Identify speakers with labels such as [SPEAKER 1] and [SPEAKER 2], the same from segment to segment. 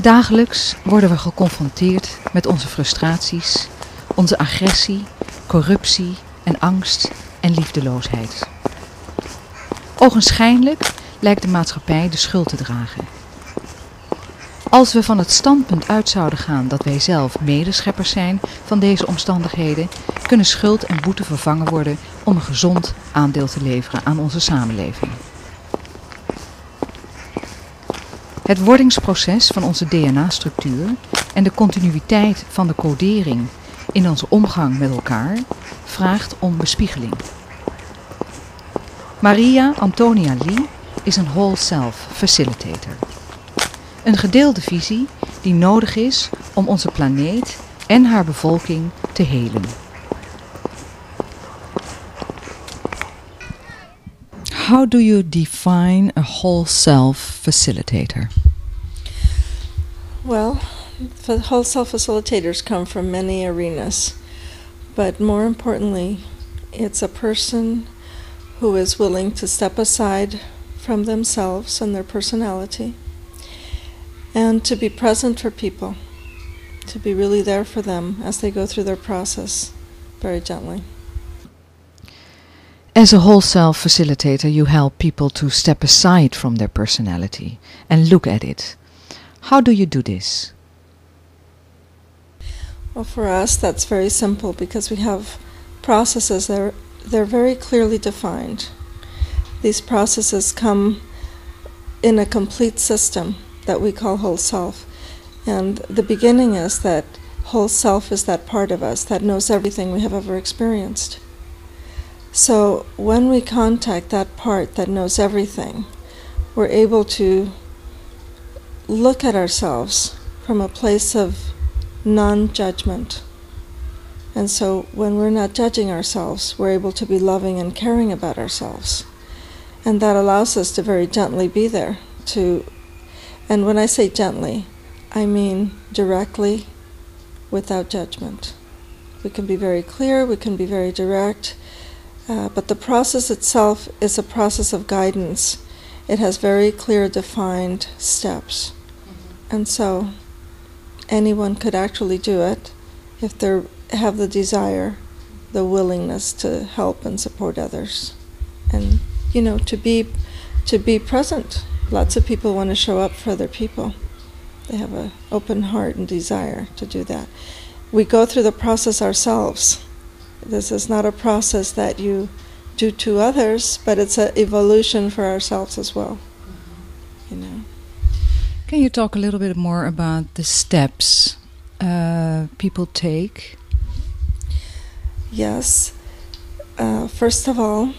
[SPEAKER 1] Dagelijks worden we geconfronteerd met onze frustraties, onze agressie, corruptie en angst en liefdeloosheid. Ogenschijnlijk lijkt de maatschappij de schuld te dragen. Als we van het standpunt uit zouden gaan dat wij zelf medescheppers zijn van deze omstandigheden, kunnen schuld en boete vervangen worden om een gezond aandeel te leveren aan onze samenleving. Het wordingsproces van onze DNA-structuur en de continuïteit van de codering in onze omgang met elkaar vraagt om bespiegeling. Maria Antonia Lee is een whole self facilitator. Een gedeelde visie die nodig is om onze planeet en haar bevolking te helen. How do you define a whole self facilitator?
[SPEAKER 2] Well, whole self facilitators come from many arenas, but more importantly, it's a person who is willing to step aside from themselves and their personality and to be present for people, to be really there for them as they go through their process very gently.
[SPEAKER 1] As a whole self facilitator, you help people to step aside from their personality and look at it. How do you do this?
[SPEAKER 2] Well, for us, that's very simple because we have processes that they're very clearly defined. These processes come in a complete system that we call whole self. And the beginning is that whole self is that part of us that knows everything we have ever experienced. So when we contact that part that knows everything, we're able to look at ourselves from a place of non-judgment. And so when we're not judging ourselves, we're able to be loving and caring about ourselves. And that allows us to very gently be there. And when I say gently, I mean directly, without judgment. We can be very clear, we can be very direct, but the process itself is a process of guidance. It has very clear defined steps. And so anyone could actually do it if they have the desire, the willingness to help and support others. And, to be present. Lots of people want to show up for other people. They have an open heart and desire to do that. We go through the process ourselves. This is not a process that you do to others, but it's an evolution for ourselves as well.
[SPEAKER 1] Can you talk a little bit more about the steps people take?
[SPEAKER 2] Yes. First of all,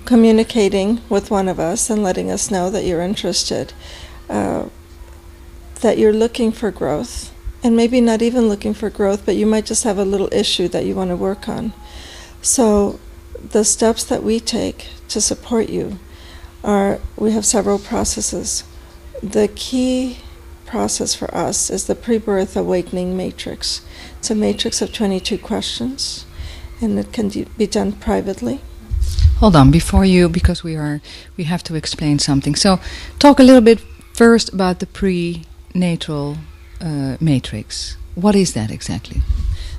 [SPEAKER 2] communicating with one of us and letting us know that you're interested, that you're looking for growth, and maybe not even looking for growth, but you might just have a little issue that you want to work on. So the steps that we take to support you we have several processes. The key process for us is the Pre-Birth Awakening Matrix. It's a matrix of 22 questions, and it can be done privately.
[SPEAKER 1] Hold on, because we have to explain something. So talk a little bit first about the prenatal matrix. What is that exactly?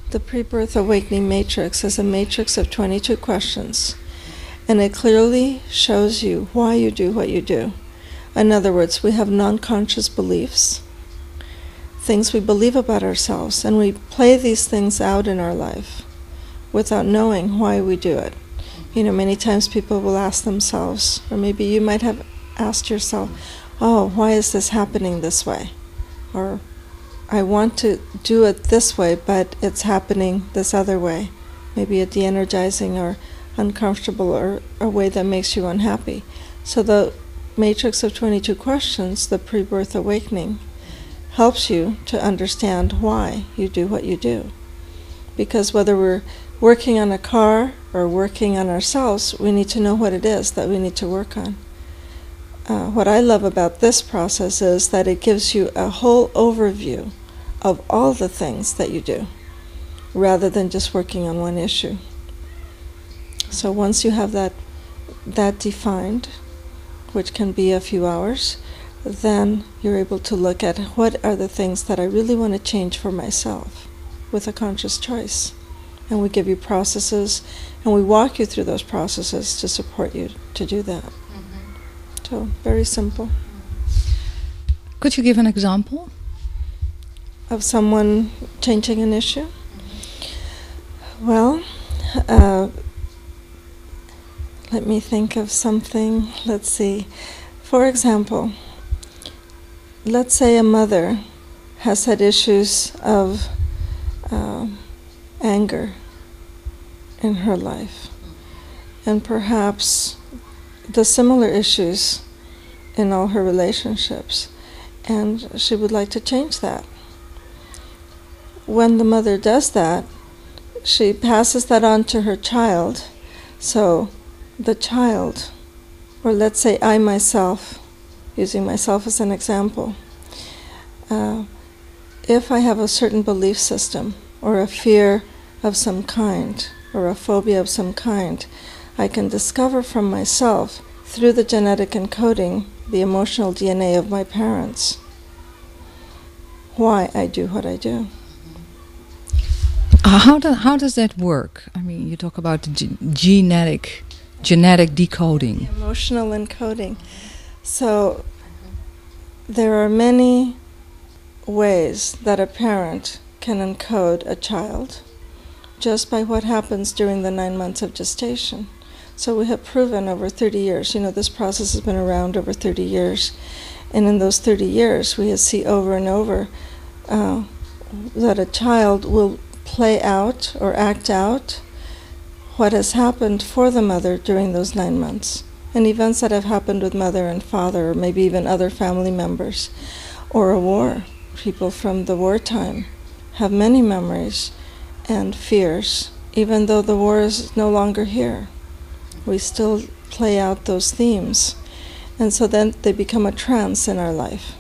[SPEAKER 2] The Pre-Birth Awakening Matrix is a matrix of 22 questions, and it clearly shows you why you do what you do. In other words, we have non-conscious beliefs, things we believe about ourselves, and we play these things out in our life without knowing why we do it. Many times people will ask themselves, or maybe you might have asked yourself, oh, why is this happening this way? Or, I want to do it this way, but it's happening this other way. Maybe a de-energizing or uncomfortable or a way that makes you unhappy. So the matrix of 22 questions, the Pre-Birth Awakening, helps you to understand why you do what you do. Because whether we're working on a car or working on ourselves, we need to know what it is that we need to work on. What I love about this process is that it gives you a whole overview of all the things that you do, rather than just working on one issue. So once you have that defined, which can be a few hours, then you're able to look at what are the things that I really want to change for myself with a conscious choice. And we give you processes, and we walk you through those processes to support you to do that. So, very simple.
[SPEAKER 1] Could you give an example?
[SPEAKER 2] Of someone changing an issue? Well, let me think of something. Let's see. For example, let's say a mother has had issues of anger in her life, and perhaps the similar issues in all her relationships, and she would like to change that. When the mother does that, she passes that on to her child. So the child, or let's say I myself, using myself as an example, if I have a certain belief system or a fear of some kind or a phobia of some kind, I can discover from myself through the genetic encoding, the emotional DNA of my parents, why I do what I do.
[SPEAKER 1] How does that work? I mean, you talk about genetic decoding.
[SPEAKER 2] Emotional encoding. So there are many ways that a parent can encode a child just by what happens during the 9 months of gestation. So we have proven over 30 years, this process has been around over 30 years, and in those 30 years we see over and over that a child will play out or act out what has happened for the mother during those 9 months, and events that have happened with mother and father, or maybe even other family members, or a war. People from the wartime have many memories and fears, even though the war is no longer here. We still play out those themes, and so then they become a trance in our life.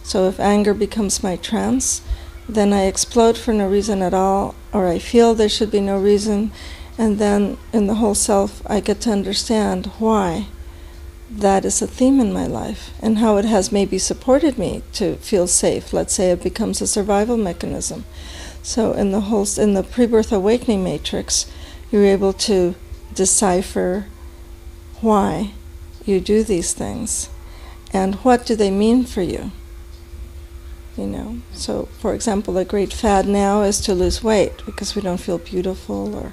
[SPEAKER 2] So if anger becomes my trance, then I explode for no reason at all, or I feel there should be no reason, and then in the whole self I get to understand why that is a theme in my life and how it has maybe supported me to feel safe. Let's say it becomes a survival mechanism. So in the pre-birth awakening matrix, you're able to decipher why you do these things and what do they mean for you. So for example, a great fad now is to lose weight because we don't feel beautiful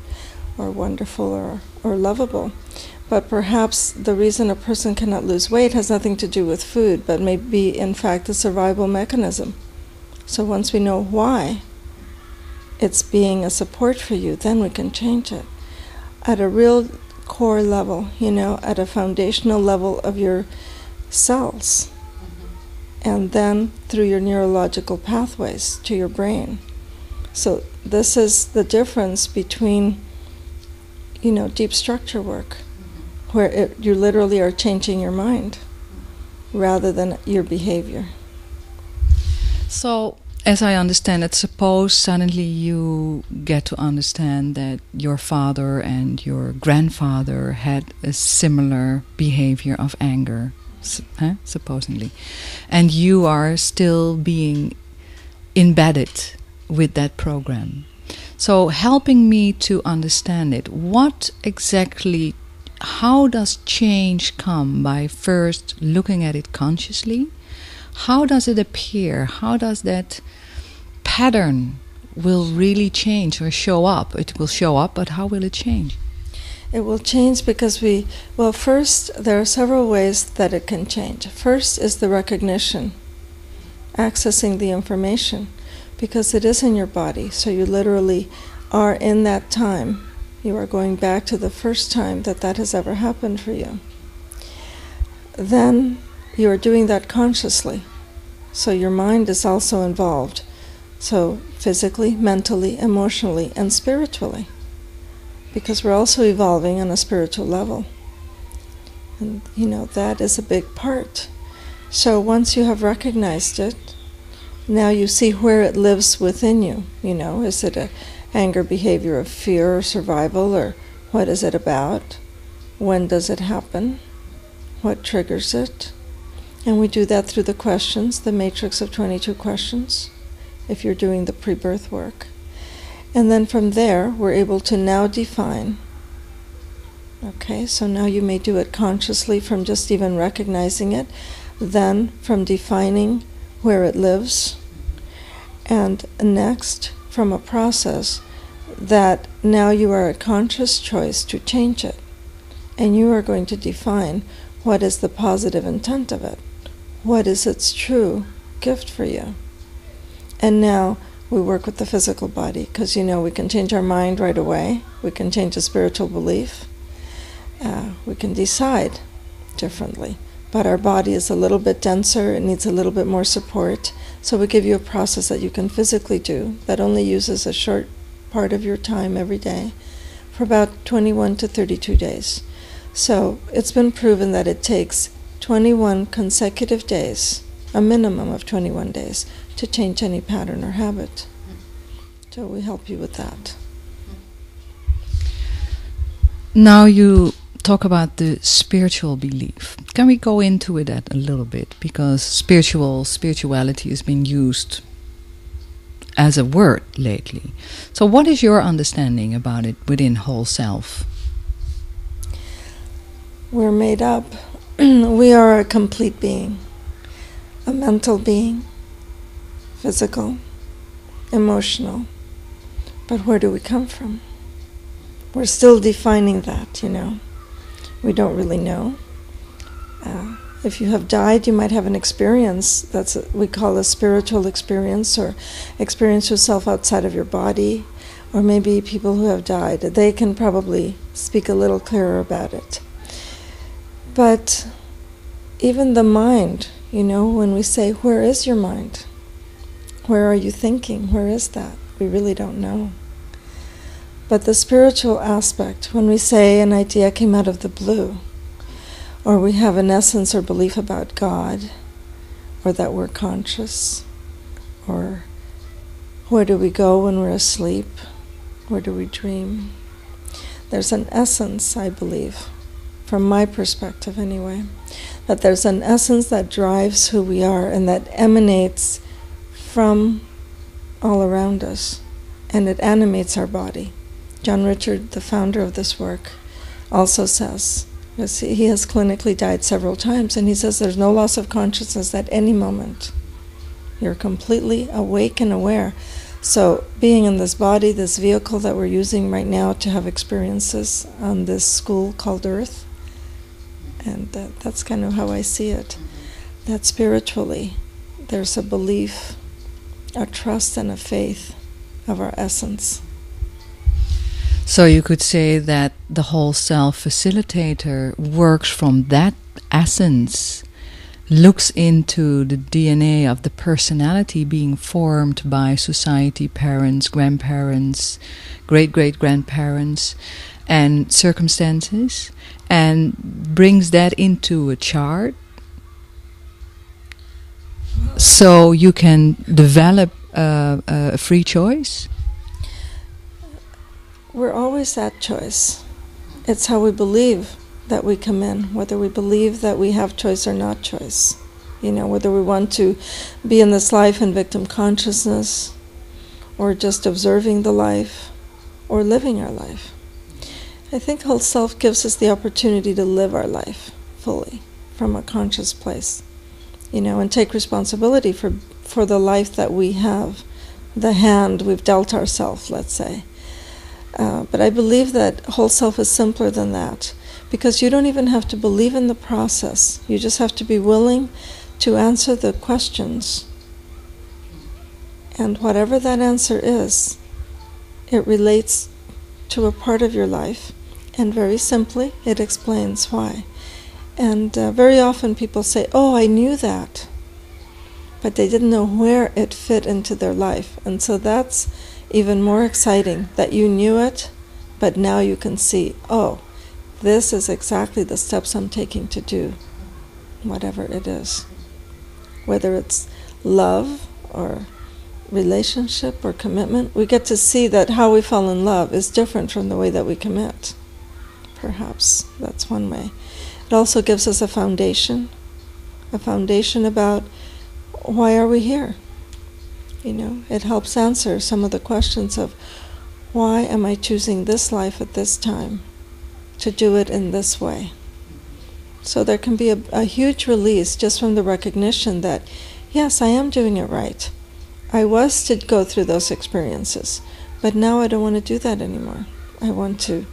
[SPEAKER 2] or wonderful or lovable. But perhaps the reason a person cannot lose weight has nothing to do with food, but may be in fact a survival mechanism. So once we know why it's being a support for you, then we can change it at a real core level, at a foundational level of your cells. And then through your neurological pathways to your brain. So this is the difference between, deep structure work, where you literally are changing your mind rather than your behavior.
[SPEAKER 1] So, as I understand it, suppose suddenly you get to understand that your father and your grandfather had a similar behavior of anger. Supposedly, and you are still being embedded with that program. So helping me to understand it, how does change come by first looking at it consciously? How does it appear? How does that pattern will really change or show up? It will show up, but how will it change?
[SPEAKER 2] It will change because first, there are several ways that it can change. First is the recognition, accessing the information, because it is in your body. So you literally are in that time. You are going back to the first time that has ever happened for you. Then you are doing that consciously. So your mind is also involved. So physically, mentally, emotionally, and spiritually. Because we're also evolving on a spiritual level. And, that is a big part. So once you have recognized it, now you see where it lives within you. Is it an anger behavior of fear or survival, or what is it about? When does it happen? What triggers it? And we do that through the questions, the matrix of 22 questions, if you're doing the pre-birth work. And then from there, we're able to now define. Okay, so now you may do it consciously from just even recognizing it, then from defining where it lives, and next from a process that now you are a conscious choice to change it. And you are going to define what is the positive intent of it. What is its true gift for you? And now we work with the physical body, because we can change our mind right away. We can change a spiritual belief. We can decide differently. But our body is a little bit denser. It needs a little bit more support. So we give you a process that you can physically do that only uses a short part of your time every day for about 21 to 32 days. So it's been proven that it takes 21 consecutive days, a minimum of 21 days, to change any pattern or habit. So we help you with that.
[SPEAKER 1] Now you talk about the spiritual belief. Can we go into that a little bit? Because spirituality has been used as a word lately. So what is your understanding about it within Whole Self?
[SPEAKER 2] We're made up. We are a complete being. A mental being, physical, emotional. But where do we come from? We're still defining that, We don't really know. If you have died, you might have an experience we call a spiritual experience, or experience yourself outside of your body, or maybe people who have died. They can probably speak a little clearer about it. But even the mind, when we say, where is your mind? Where are you thinking? Where is that? We really don't know. But the spiritual aspect, when we say an idea came out of the blue, or we have an essence or belief about God, or that we're conscious, or where do we go when we're asleep? Where do we dream? There's an essence, I believe, from my perspective anyway, that there's an essence that drives who we are and that emanates from all around us, and it animates our body. John Richard, the founder of this work, also says, because he has clinically died several times, and he says there's no loss of consciousness at any moment. You're completely awake and aware. So being in this body, this vehicle that we're using right now to have experiences on this school called Earth, and that's kind of how I see it, that spiritually there's a belief, a trust and a faith of our essence.
[SPEAKER 1] So you could say that the Whole Self facilitator works from that essence, looks into the DNA of the personality being formed by society, parents, grandparents, great-great-grandparents, and circumstances, and brings that into a chart so you can develop a free choice?
[SPEAKER 2] We're always at choice. It's how we believe that we come in, whether we believe that we have choice or not choice. Whether we want to be in this life in victim consciousness, or just observing the life, or living our life. I think Whole Self gives us the opportunity to live our life fully from a conscious place, and take responsibility for the life that we have, the hand we've dealt ourselves, let's say. But I believe that Whole Self is simpler than that, because you don't even have to believe in the process. You just have to be willing to answer the questions. And whatever that answer is, it relates to a part of your life, and very simply, it explains why. And very often people say, oh, I knew that, but they didn't know where it fit into their life. And so that's even more exciting, that you knew it, but now you can see, oh, this is exactly the steps I'm taking to do whatever it is. Whether it's love or relationship or commitment, we get to see that how we fall in love is different from the way that we commit. Perhaps that's one way. It also gives us a foundation a foundation about why are we here. You know, it helps answer some of the questions of why am I choosing this life at this time to do it in this way. So there can be a huge release just from the recognition that, yes, I am doing it right. I was to go through those experiences, but now I don't want to do that anymore. I want to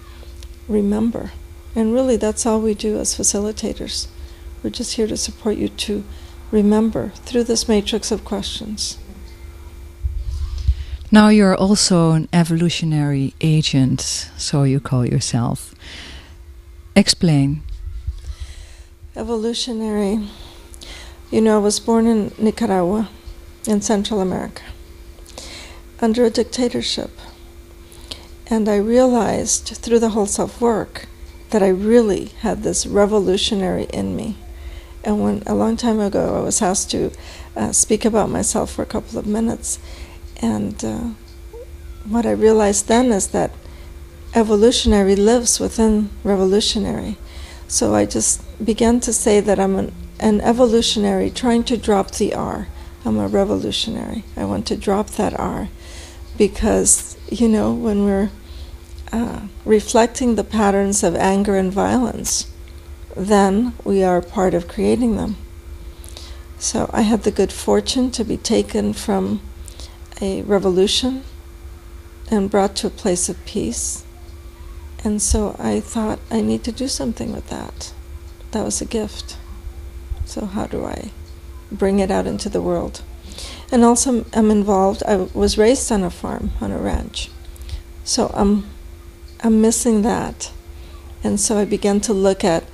[SPEAKER 2] remember. And really, that's all we do as facilitators. We're just here to support you to remember through this matrix of questions.
[SPEAKER 1] Now you're also an evolutionary agent, so you call yourself. Explain.
[SPEAKER 2] Evolutionary. You know, I was born in Nicaragua, in Central America, under a dictatorship. And I realized through the whole self-work that I really had this revolutionary in me. And when a long time ago I was asked to speak about myself for a couple of minutes, and what I realized then is that evolutionary lives within revolutionary. So I just began to say that I'm an evolutionary trying to drop the R. I'm a revolutionary. I want to drop that R because, you know, when we're reflecting the patterns of anger and violence, then we are part of creating them. So I had the good fortune to be taken from a revolution and brought to a place of peace. And so I thought I need to do something with that. That was a gift. So how do I bring it out into the world? And also I'm involved, I was raised on a farm, on a ranch. So I'm missing that. And so I began to look at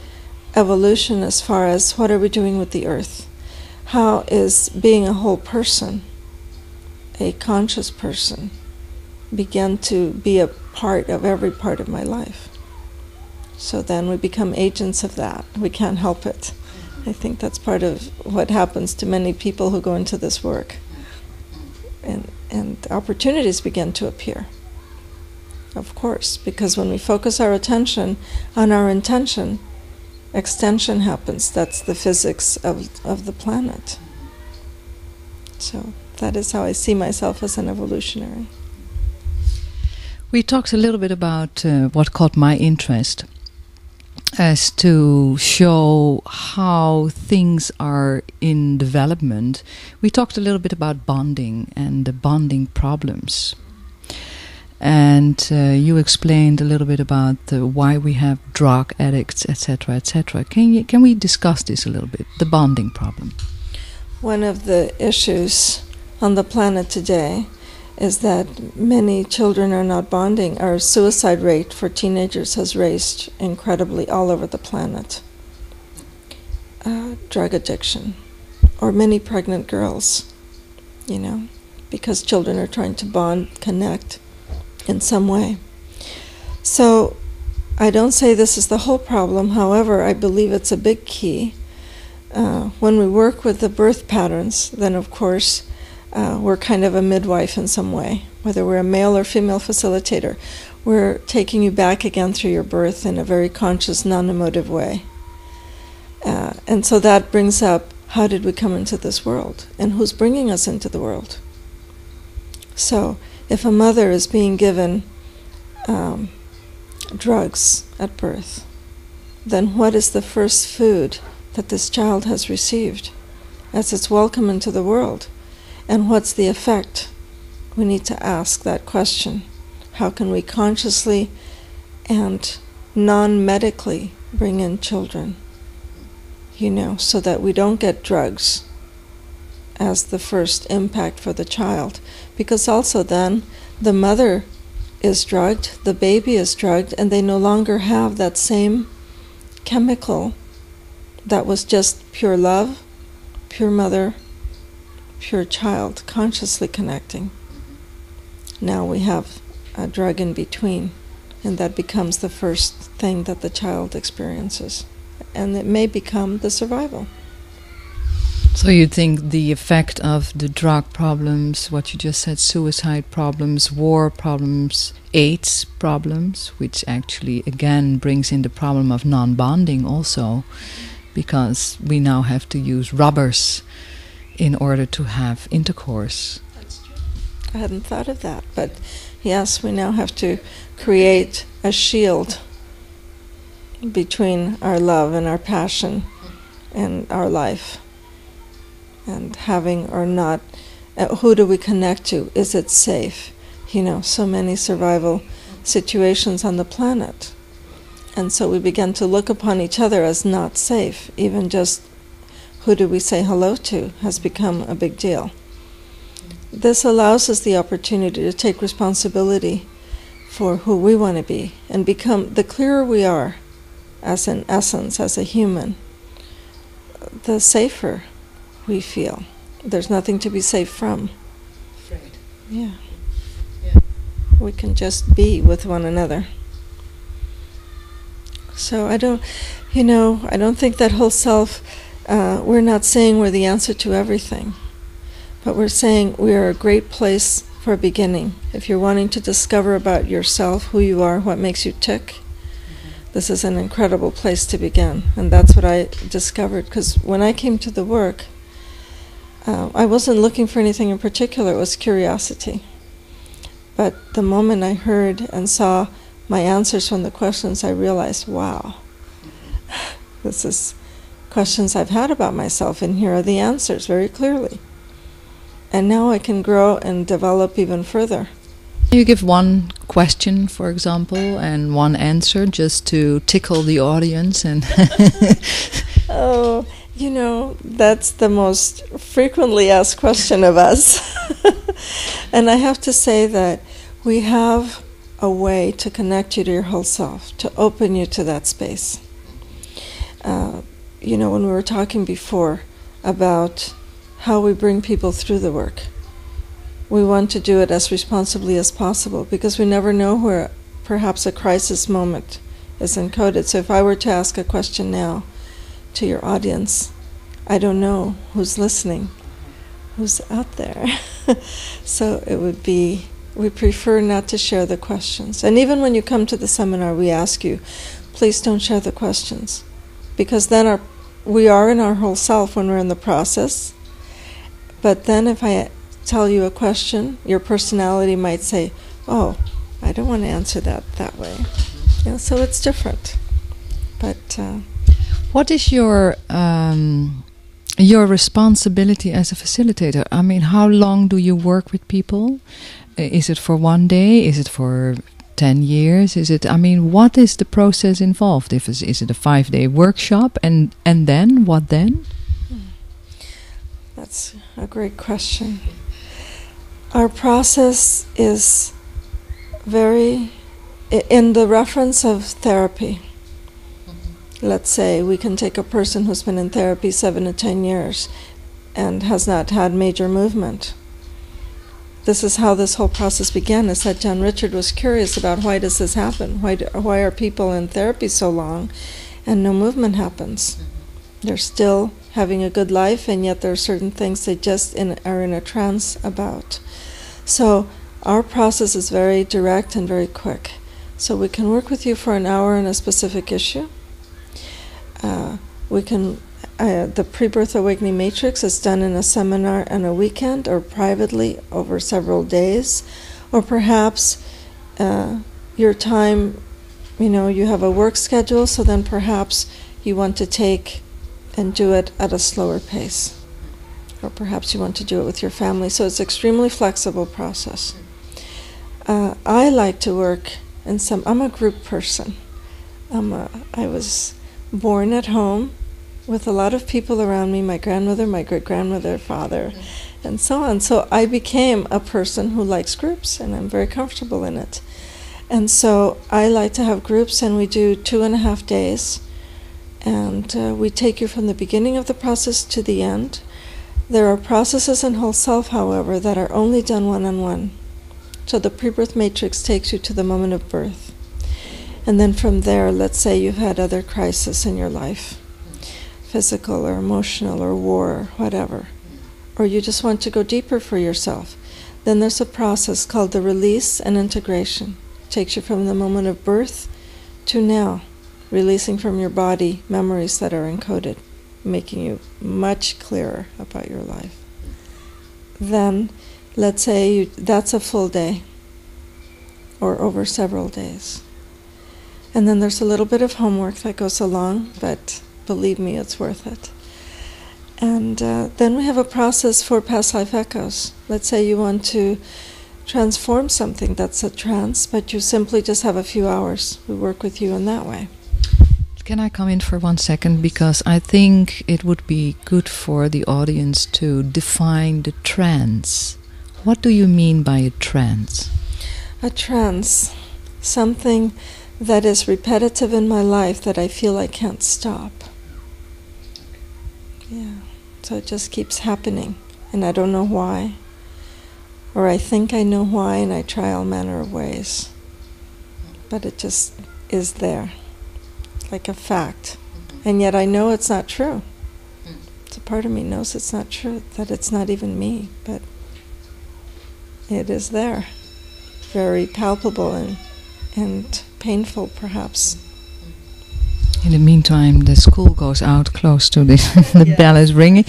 [SPEAKER 2] evolution as far as what are we doing with the earth? How is being a whole person, a conscious person, began to be a part of every part of my life. So then we become agents of that. We can't help it. I think that's part of what happens to many people who go into this work. And opportunities begin to appear. Of course, because when we focus our attention on our intention, extension happens. That's the physics of the planet. So that is how I see myself as an evolutionary.
[SPEAKER 1] We talked a little bit about what caught my interest as to show how things are in development. We talked a little bit about bonding and the bonding problems. And you explained a little bit about why we have drug addicts, etc., etc. Can we discuss this a little bit, the bonding problem?
[SPEAKER 2] One of the issues on the planet today is that many children are not bonding. Our suicide rate for teenagers has raised incredibly all over the planet. Drug addiction, or many pregnant girls, you know, because children are trying to bond, connect in some way. So I don't say this is the whole problem, however, I believe it's a big key. When we work with the birth patterns, then of course we're kind of a midwife in some way, whether we're a male or female facilitator. We're taking you back again through your birth in a very conscious, non-emotive way. And so that brings up, how did we come into this world? And who's bringing us into the world? So if a mother is being given drugs at birth, then what is the first food that this child has received as its welcome into the world? And what's the effect? We need to ask that question. How can we consciously and non-medically bring in children, you know, so that we don't get drugs as the first impact for the child? Because also then the mother is drugged, the baby is drugged, and they no longer have that same chemical that was just pure love, pure mother, pure child, consciously connecting. Now we have a drug in between, and that becomes the first thing that the child experiences. And it may become the survival.
[SPEAKER 1] So you think the effect of the drug problems, what you just said, suicide problems, war problems, AIDS problems, which actually again brings in the problem of non-bonding also, because we now have to use rubbers in order to have intercourse.
[SPEAKER 2] That's true. I hadn't thought of that, but yes, we now have to create a shield between our love and our passion and our life. And having or not, who do we connect to? Is it safe? You know, so many survival situations on the planet. And so we begin to look upon each other as not safe. Even just who do we say hello to has become a big deal. This allows us the opportunity to take responsibility for who we want to be and become, the clearer we are as an essence, as a human, the safer we feel. There's nothing to be safe from.
[SPEAKER 1] Afraid.
[SPEAKER 2] Yeah.
[SPEAKER 1] Yeah.
[SPEAKER 2] We can just be with one another. So I don't think that whole self, we're not saying we're the answer to everything, but we're saying we are a great place for a beginning. If you're wanting to discover about yourself, who you are, what makes you tick, this is an incredible place to begin. And that's what I discovered, because when I came to the work, I wasn't looking for anything in particular, it was curiosity. But the moment I heard and saw my answers from the questions, I realized, wow, this is questions I've had about myself, and here are the answers very clearly. And now I can grow and develop even further.
[SPEAKER 1] You give one question, for example, and one answer just to tickle the audience and
[SPEAKER 2] Oh, you know, that's the most frequently asked question of us. And I have to say that we have a way to connect you to your whole self, to open you to that space. You know, when we were talking before about how we bring people through the work, we want to do it as responsibly as possible, because we never know where perhaps a crisis moment is encoded. So if I were to ask a question now to your audience, I don't know who's listening, who's out there. So it would be, we prefer not to share the questions. And even when you come to the seminar, we ask you, please don't share the questions, because then we are in our whole self when we're in the process. But then if I tell you a question, your personality might say, oh, I don't want to answer that way. You know, so it's different. But
[SPEAKER 1] what is your responsibility as a facilitator? I mean, how long do you work with people? Is it for one day? Is it for 10 years? Is it? I mean, what is the process involved? Is it a 5-day workshop, and then what then?
[SPEAKER 2] That's a great question. Our process is very, in the reference of therapy. Let's say we can take a person who's been in therapy 7 to 10 years and has not had major movement. This is how this whole process began, is that John Richard was curious about why does this happen? Why are people in therapy so long and no movement happens? They're still having a good life, and yet there are certain things they just are in a trance about. So our process is very direct and very quick. So we can work with you for an hour on a specific issue. The Pre-Birth Awakening Matrix is done in a seminar and a weekend, or privately over several days. Or perhaps your time, you know, you have a work schedule, so then perhaps you want to take and do it at a slower pace. Or perhaps you want to do it with your family. So it's an extremely flexible process. I like to work in I'm a group person. I was born at home with a lot of people around me, my grandmother, my great-grandmother, father, and so on. So I became a person who likes groups, and I'm very comfortable in it. And so I like to have groups, and we do 2.5 days. And we take you from the beginning of the process to the end. There are processes in whole self, however, that are only done one-on-one. So the pre-birth matrix takes you to the moment of birth. And then from there, let's say you've had other crises in your life, physical or emotional or war or whatever, or you just want to go deeper for yourself. Then there's a process called the release and integration. It takes you from the moment of birth to now, releasing from your body memories that are encoded. making you much clearer about your life. Then, let's say that's a full day, or over several days. And then there's a little bit of homework that goes along, but believe me, it's worth it. And then we have a process for past life echoes. Let's say you want to transform something that's a trance, but you simply just have a few hours. We work with you in that way.
[SPEAKER 1] Can I come in for 1 second? Because I think it would be good for the audience to define the trance. What do you mean by a trance?
[SPEAKER 2] A trance, something that is repetitive in my life that I feel I can't stop. Yeah, so it just keeps happening, and I don't know why. Or I think I know why, and I try all manner of ways. But it just is there, like a fact. And yet I know it's not true. So part of me knows it's not true, that it's not even me, but it is there. Very palpable and painful, perhaps.
[SPEAKER 1] In the meantime, the school goes out close to the bell is ringing.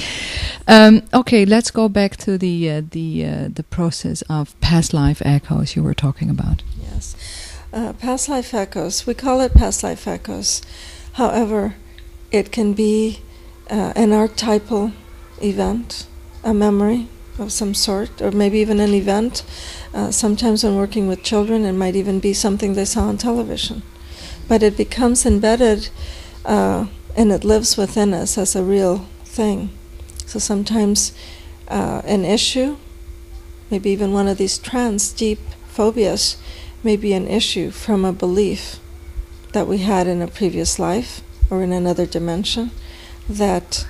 [SPEAKER 1] Okay, let's go back to the process of past life echoes you were talking about.
[SPEAKER 2] Yes, past life echoes. We call it past life echoes. However, it can be an archetypal event, a memory of some sort, or maybe even an event. Sometimes when working with children, it might even be something they saw on television. But it becomes embedded and it lives within us as a real thing. So sometimes an issue, maybe even one of these trance deep phobias, may be an issue from a belief that we had in a previous life or in another dimension that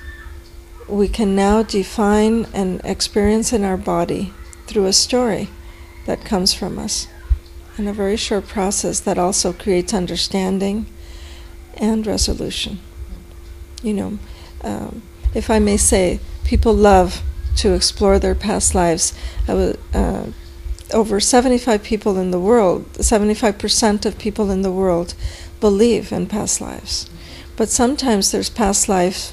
[SPEAKER 2] we can now define and experience in our body through a story that comes from us. In a very short process that also creates understanding and resolution. You know, if I may say, people love to explore their past lives. Over 75 people in the world, 75% of people in the world believe in past lives. But sometimes there's past life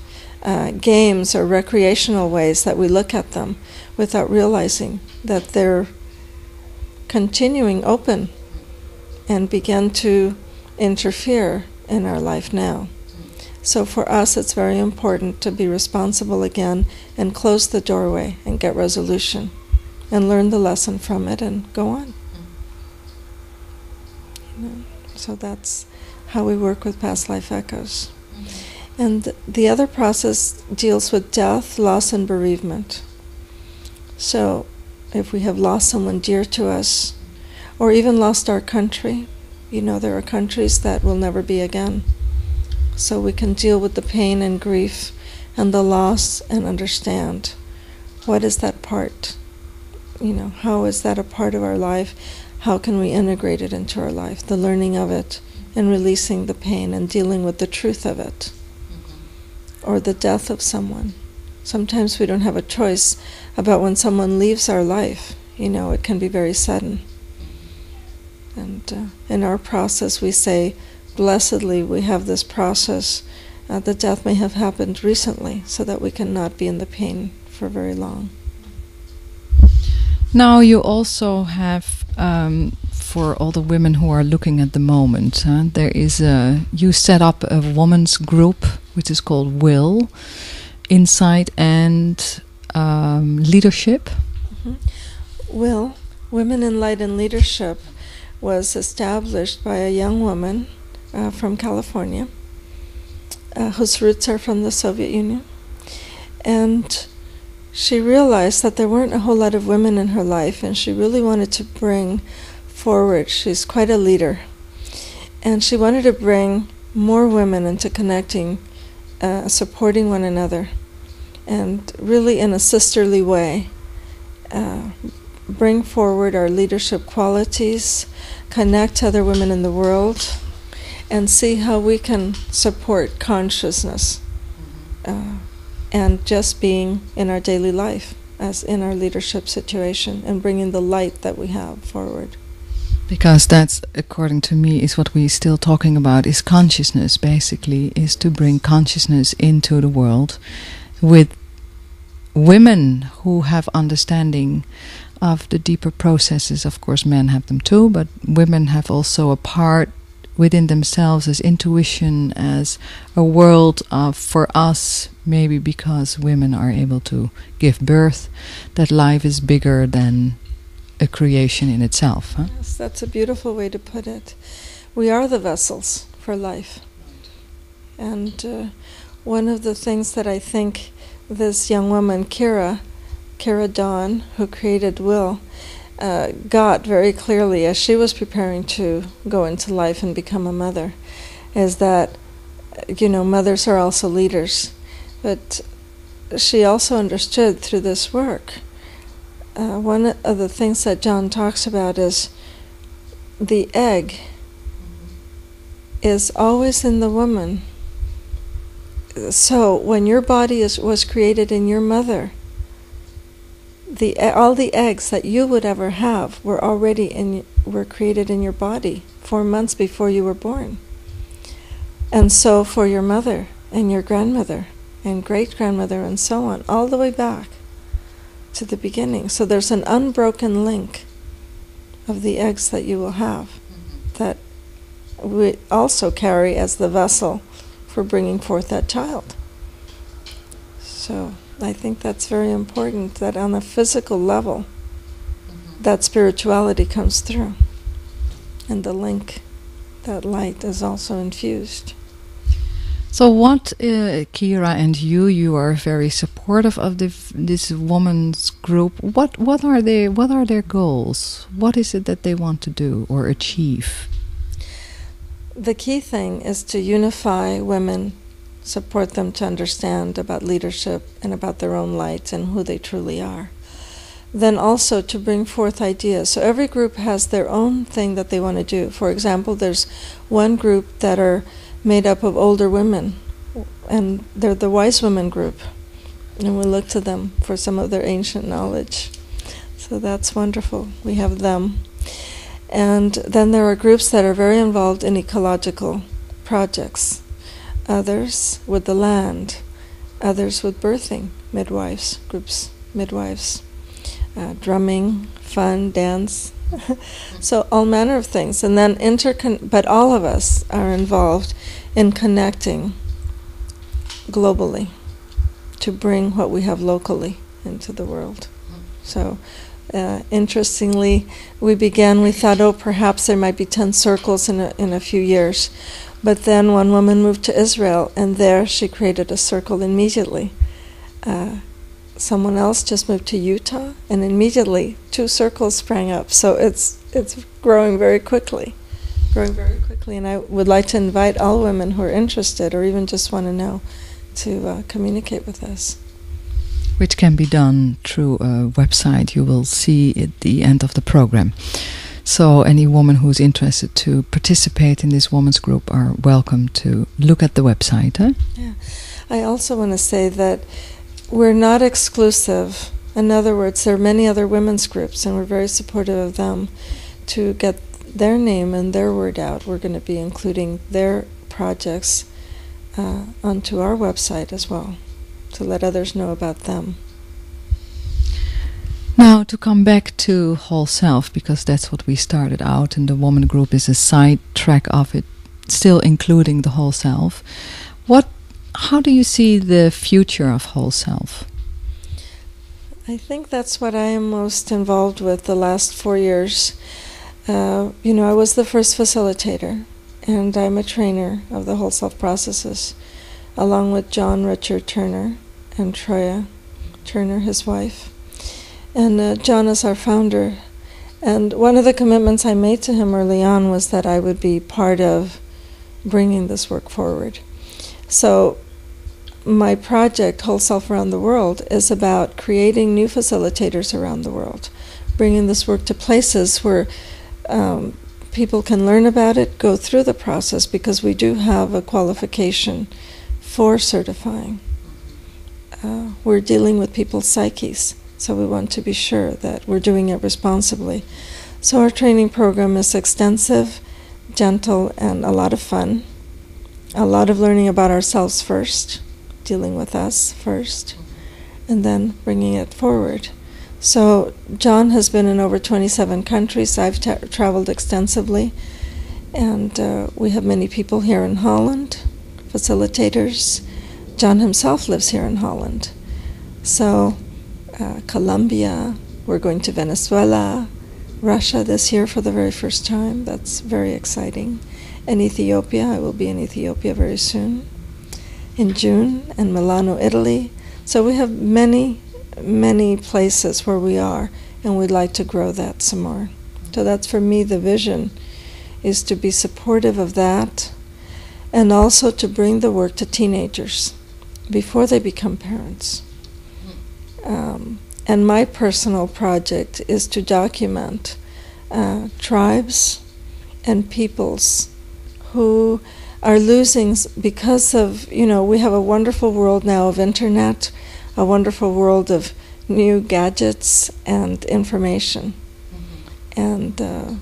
[SPEAKER 2] games or recreational ways that we look at them without realizing that they're continuing open and begin to interfere in our life now. So for us, it's very important to be responsible again and close the doorway and get resolution and learn the lesson from it and go on. You know? So that's how we work with past life echoes. And the other process deals with death, loss, and bereavement. So if we have lost someone dear to us, or even lost our country, you know, there are countries that will never be again. So we can deal with the pain and grief and the loss and understand what is that part, you know, how is that a part of our life, how can we integrate it into our life, the learning of it and releasing the pain and dealing with the truth of it, or the death of someone. Sometimes we don't have a choice about when someone leaves our life, you know, it can be very sudden. And in our process we say, blessedly we have this process, the death may have happened recently so that we cannot be in the pain for very long.
[SPEAKER 1] Now you also have, for all the women who are looking at the moment, there is you set up a women's group which is called Will, Insight and Leadership. Mm-hmm.
[SPEAKER 2] Will, Women in Light and Leadership, was established by a young woman from California whose roots are from the Soviet Union. And she realized that there weren't a whole lot of women in her life, and she really wanted to bring forward, she's quite a leader, and she wanted to bring more women into connecting, supporting one another, and really in a sisterly way, bring forward our leadership qualities, connect to other women in the world, and see how we can support consciousness and just being in our daily life as in our leadership situation and bringing the light that we have forward.
[SPEAKER 1] Because that's, according to me, is what we're still talking about, is consciousness, basically, is to bring consciousness into the world with women who have understanding of the deeper processes. Of course, men have them too, but women have also a part within themselves as intuition, as a world of, for us, maybe because women are able to give birth, that life is bigger than a creation in itself. Huh?
[SPEAKER 2] Yes, that's a beautiful way to put it. We are the vessels for life. And one of the things that I think this young woman, Kira Dawn, who created Will, got very clearly as she was preparing to go into life and become a mother, is that, mothers are also leaders. But she also understood through this work, one of the things that John talks about is the egg is always in the woman. So when your body was created in your mother, all the eggs that you would ever have were were created in your body 4 months before you were born. And so for your mother and your grandmother and great-grandmother and so on, all the way back to the beginning. So there's an unbroken link of the eggs that you will have that we also carry as the vessel for bringing forth that child. So I think that's very important, that on a physical level, that spirituality comes through. And the link, that light, is also infused.
[SPEAKER 1] So what, Kira, and you are very supportive of this women's group. What are their goals? What is it that they want to do or achieve?
[SPEAKER 2] The key thing is to unify women, support them to understand about leadership and about their own light and who they truly are. Then also to bring forth ideas. So every group has their own thing that they want to do. For example, there's one group that are made up of older women, and they're the Wise Women group. And we look to them for some of their ancient knowledge. So that's wonderful. We have them. And then there are groups that are very involved in ecological projects. Others with the land, others with birthing, midwives, groups, midwives, drumming, fun, dance, so all manner of things. And then but all of us are involved in connecting globally to bring what we have locally into the world. So interestingly, we thought, perhaps there might be 10 circles in a few years. But then one woman moved to Israel, and there she created a circle immediately. Someone else just moved to Utah, and immediately 2 circles sprang up. So it's growing very quickly. And I would like to invite all women who are interested or even just want to know to communicate with us.
[SPEAKER 1] Which can be done through a website you will see at the end of the program. So any woman who's interested to participate in this women's group are welcome to look at the website. Huh?
[SPEAKER 2] Yeah. I also want to say that we're not exclusive. In other words, there are many other women's groups, and we're very supportive of them to get their name and their word out. We're going to be including their projects onto our website as well, to let others know about them.
[SPEAKER 1] Now, to come back to whole self, because that's what we started out, and the woman group is a side track of it, still including the whole self. How do you see the future of whole self?
[SPEAKER 2] I think that's what I am most involved with the last 4 years. I was the first facilitator, and I'm a trainer of the whole self processes, along with John Richard Turner and Troya Turner, his wife. And John is our founder. And one of the commitments I made to him early on was that I would be part of bringing this work forward. So my project, Whole Self Around the World, is about creating new facilitators around the world, bringing this work to places where people can learn about it, go through the process, because we do have a qualification for certifying. We're dealing with people's psyches. So we want to be sure that we're doing it responsibly. So our training program is extensive, gentle, and a lot of fun. A lot of learning about ourselves first, dealing with us first, and then bringing it forward. So John has been in over 27 countries. I've traveled extensively, and we have many people here in Holland, facilitators. John himself lives here in Holland. So Colombia, we're going to Venezuela, Russia this year for the very first time. That's very exciting. And Ethiopia, I will be in Ethiopia very soon, in June, and Milano, Italy. So we have many, many places where we are, and we'd like to grow that some more. So that's, for me, the vision, is to be supportive of that, and also to bring the work to teenagers before they become parents. And my personal project is to document tribes and peoples who are losing because of, we have a wonderful world now of internet, a wonderful world of new gadgets and information. And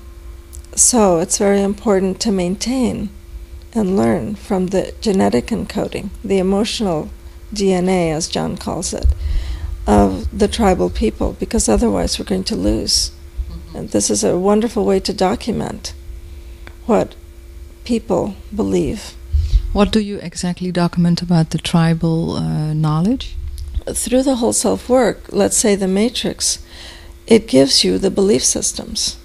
[SPEAKER 2] so it's very important to maintain and learn from the genetic encoding, the emotional DNA, as John calls it, of the tribal people, because otherwise we're going to lose. And this is a wonderful way to document what people believe.
[SPEAKER 1] What do you exactly document about the tribal knowledge?
[SPEAKER 2] Through the whole self work, let's say the matrix, it gives you the belief systems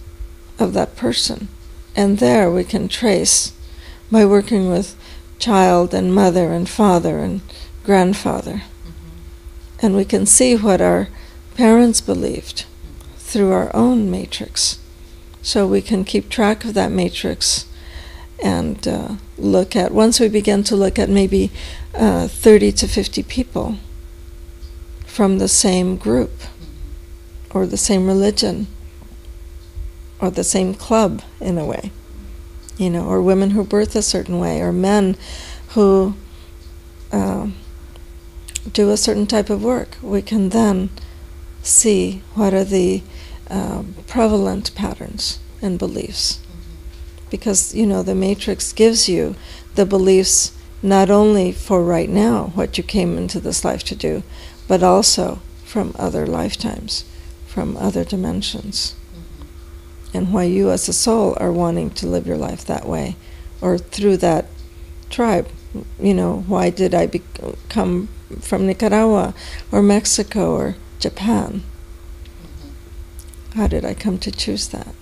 [SPEAKER 2] of that person. And there we can trace, by working with child and mother and father and grandfather, and we can see what our parents believed through our own matrix. So we can keep track of that matrix and look at, once we begin to look at maybe 30 to 50 people from the same group, or the same religion, or the same club in a way, or women who birth a certain way, or men who do a certain type of work, we can then see what are the prevalent patterns and beliefs. Because, the matrix gives you the beliefs not only for right now, what you came into this life to do, but also from other lifetimes, from other dimensions. And why you as a soul are wanting to live your life that way, or through that tribe. Why did I come from Nicaragua, or Mexico, or Japan? How did I come to choose that?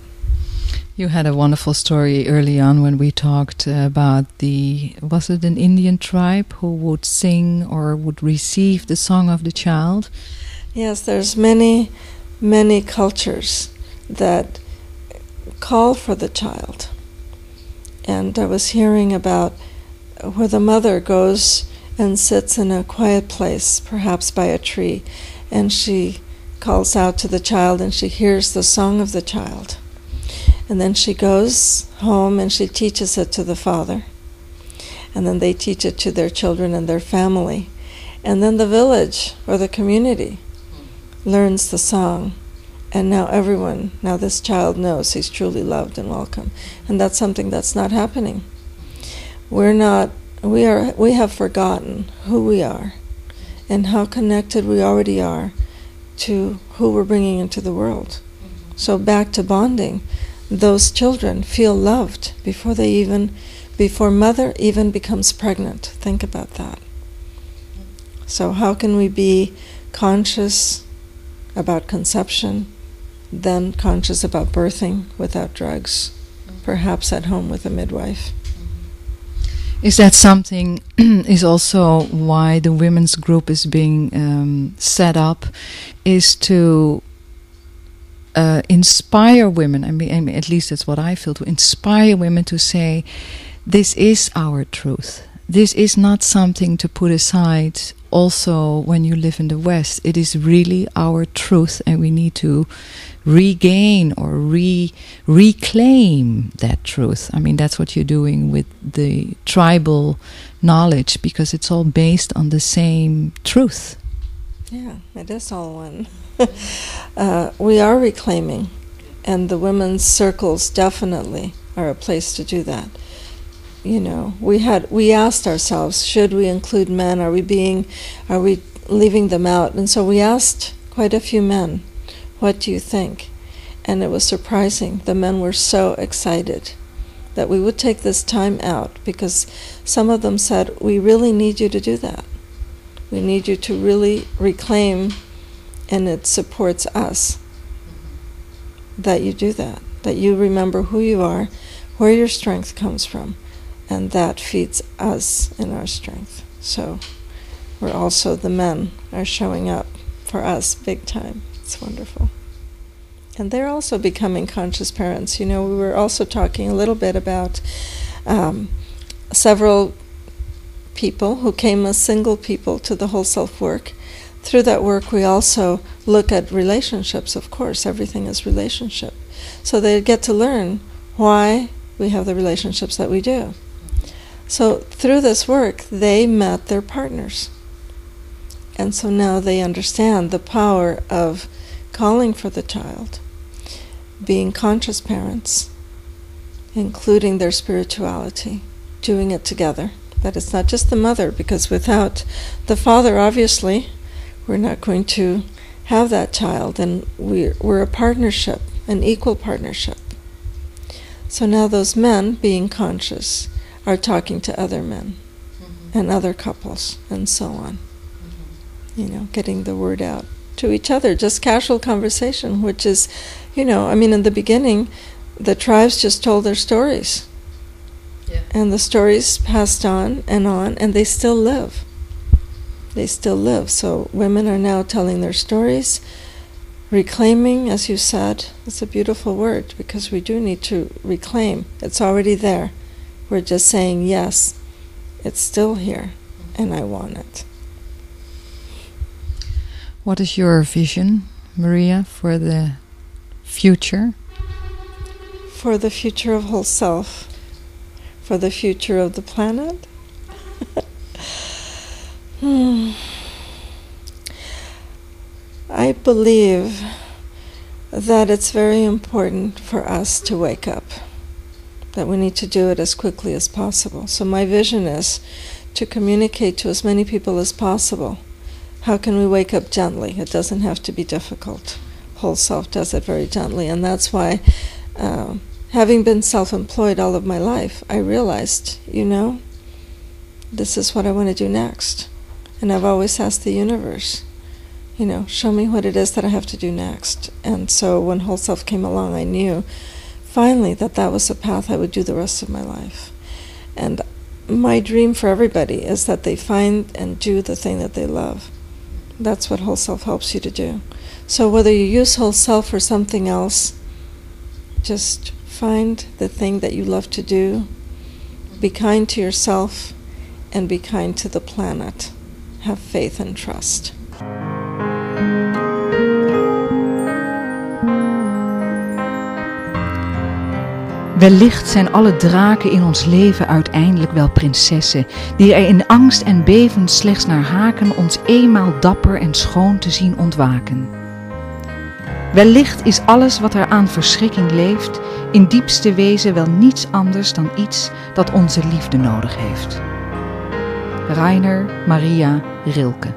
[SPEAKER 1] You had a wonderful story early on when we talked about was it an Indian tribe who would sing or would receive the song of the child?
[SPEAKER 2] Yes, there's many, many cultures that call for the child. And I was hearing about where the mother goes and sits in a quiet place, perhaps by a tree, and she calls out to the child and she hears the song of the child. And then she goes home and she teaches it to the father. And then they teach it to their children and their family. And then the village or the community learns the song. And now this child knows he's truly loved and welcome. And that's something that's not happening. We have forgotten who we are and how connected we already are to who we're bringing into the world. So back to bonding, those children feel loved before mother even becomes pregnant. Think about that. So how can we be conscious about conception, then conscious about birthing without drugs, perhaps at home with a midwife?
[SPEAKER 1] Is that something, is also why the women's group is being set up, is to inspire women, I mean, at least that's what I feel, to inspire women to say, this is our truth. This is not something to put aside also when you live in the West. It is really our truth, and we need to regain or reclaim that truth. I mean, that's what you're doing with the tribal knowledge, because it's all based on the same truth.
[SPEAKER 2] Yeah, it is all one. We are reclaiming And the women's circles definitely are a place to do that. You know, we asked ourselves, should we include men? Are we leaving them out? And so we asked quite a few men, what do you think? And it was surprising. The men were so excited that we would take this time out, because some of them said, we really need you to do that. We need you to really reclaim, and it supports us that you do that, that you remember who you are, where your strength comes from, and that feeds us in our strength. So we're also, the men are showing up for us big time. It's wonderful. And they're also becoming conscious parents. You know, we were also talking a little bit about several people who came as single people to the whole self work. Through that work, we also look at relationships, of course. Everything is relationship. So they get to learn why we have the relationships that we do. So through this work, they met their partners. And so now they understand the power of calling for the child, being conscious parents, including their spirituality, doing it together. That it's not just the mother, because without the father, obviously, we're not going to have that child, and we're a partnership, an equal partnership. So now those men, being conscious, are talking to other men and other couples and so on. You know, getting the word out to each other, just casual conversation, which is, you know, I mean, in the beginning, the tribes just told their stories. Yeah. And the stories passed on, and they still live. They still live. So women are now telling their stories, reclaiming, as you said. It's a beautiful word, because we do need to reclaim. It's already there. We're just saying, yes, it's still here, and I want it.
[SPEAKER 1] What is your vision, Maria, for the future?
[SPEAKER 2] For the future of whole self. For the future of the planet. I believe that it's very important for us to wake up, that we need to do it as quickly as possible. So my vision is to communicate to as many people as possible. How can we wake up gently? It doesn't have to be difficult. Whole Self does it very gently, and that's why, having been self-employed all of my life, I realized, you know, this is what I want to do next. And I've always asked the universe, you know, show me what it is that I have to do next. And so when Whole Self came along, I knew finally that that was the path I would do the rest of my life. And my dream for everybody is that they find and do the thing that they love. That's what Whole Self helps you to do. So whether you use Whole Self for something else, just find the thing that you love to do, be kind to yourself, and be kind to the planet. Have faith and trust.
[SPEAKER 1] Wellicht zijn alle draken in ons leven uiteindelijk wel prinsessen, die er in angst en beven slechts naar haken ons eenmaal dapper en schoon te zien ontwaken. Wellicht is alles wat er aan verschrikking leeft in diepste wezen wel niets anders dan iets dat onze liefde nodig heeft. Rainer Maria Rilke.